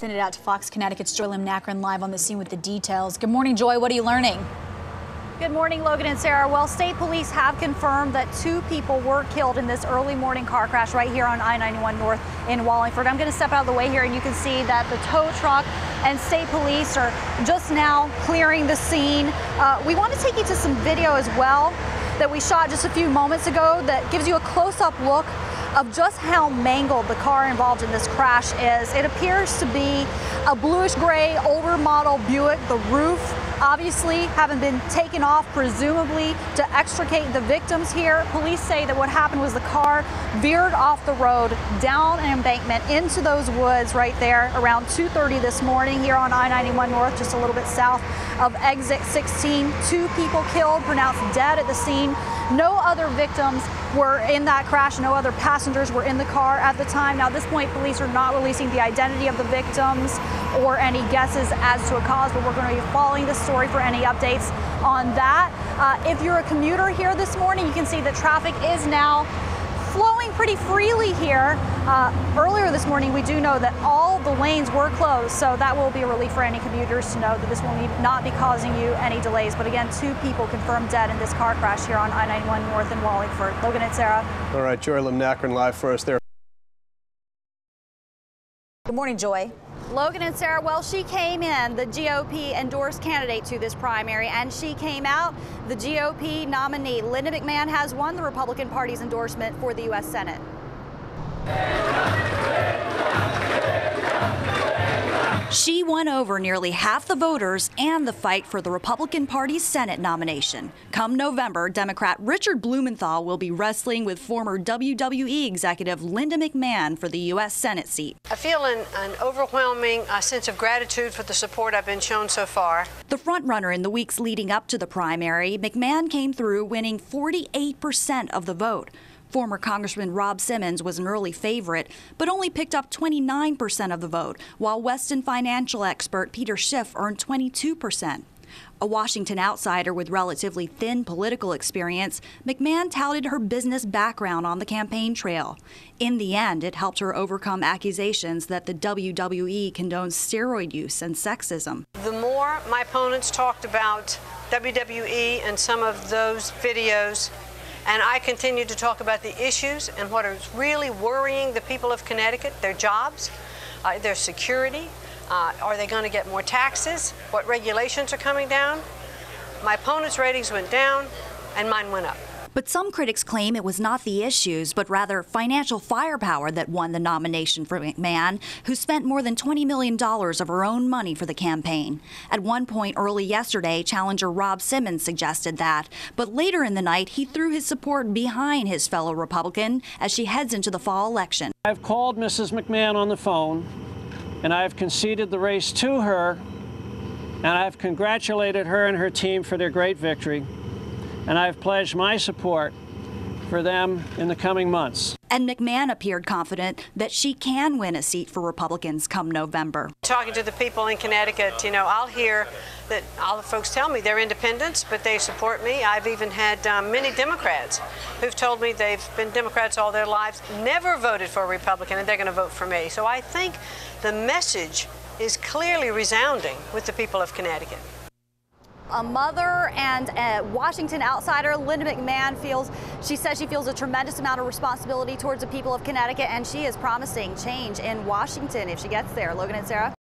Send it out to Fox Connecticut's Joy Nakrin live on the scene with the details. Good morning, Joy. What are you learning? Good morning, Logan and Sarah. Well, state police have confirmed that 2 people were killed in this early morning car crash right here on I-91 North in Wallingford. I'm going to step out of the way here, and you can see that the tow truck and state police are just now clearing the scene. We want to take you to some video as well that we shot just a few moments ago that gives you a close-up look of just how mangled the car involved in this crash is. It appears to be a bluish gray older model Buick. The roof obviously having been taken off, presumably to extricate the victims here. Police say that what happened was the car veered off the road down an embankment into those woods right there around 2:30 this morning here on I-91 North, just a little bit south of exit 16. 2 people killed, pronounced dead at the scene. No other victims were in that crash. No other passengers were in the car at the time. Now, at this point, police are not releasing the identity of the victims or any guesses as to a cause, but we're going to be following this story for any updates on that. If you're a commuter here this morning, you can see that traffic is now flowing pretty freely here. Earlier this morning, we do know that all the lanes were closed, so that will be a relief for any commuters to know that this will not be causing you any delays. But again, 2 people confirmed dead in this car crash here on I-91 North in Wallingford. Logan and Sarah. All right, Joy Nakrin live for us there. Good morning, Joy. Logan and Sarah, well, she came in, the GOP endorsed candidate to this primary, and she came out the GOP nominee. Linda McMahon has won the Republican Party's endorsement for the U.S. Senate. She won over nearly half the voters and the fight for the Republican Party's Senate nomination. Come November, Democrat Richard Blumenthal will be wrestling with former WWE executive Linda McMahon for the U.S. Senate seat. I feel an overwhelming sense of gratitude for the support I've been shown so far. The frontrunner in the weeks leading up to the primary, McMahon came through winning 48% of the vote. Former Congressman Rob Simmons was an early favorite, but only picked up 29% of the vote, while Weston financial expert Peter Schiff earned 22%. A Washington outsider with relatively thin political experience, McMahon touted her business background on the campaign trail. In the end, it helped her overcome accusations that the WWE condones steroid use and sexism. The more my opponents talked about WWE and some of those videos, and I continue to talk about the issues and what is really worrying the people of Connecticut, their jobs, their security. Are they going to get more taxes? What regulations are coming down? My opponent's ratings went down and mine went up. But some critics claim it was not the issues, but rather financial firepower that won the nomination for McMahon, who spent more than $20 million of her own money for the campaign. At one point early yesterday, challenger Rob Simmons suggested that, but later in the night, he threw his support behind his fellow Republican as she heads into the fall election. I've called Mrs. McMahon on the phone, and I've conceded the race to her, and I've congratulated her and her team for their great victory. And I've pledged my support for them in the coming months. And McMahon appeared confident that she can win a seat for Republicans come November. Talking to the people in Connecticut, I'll hear that all the folks tell me they're independents, but they support me. I've even had many Democrats who've told me they've been Democrats all their lives, never voted for a Republican, and they're going to vote for me. So I think the message is clearly resounding with the people of Connecticut. A mother and a Washington outsider, Linda McMahon says she feels a tremendous amount of responsibility towards the people of Connecticut, and she is promising change in Washington if she gets there. Logan and Sarah.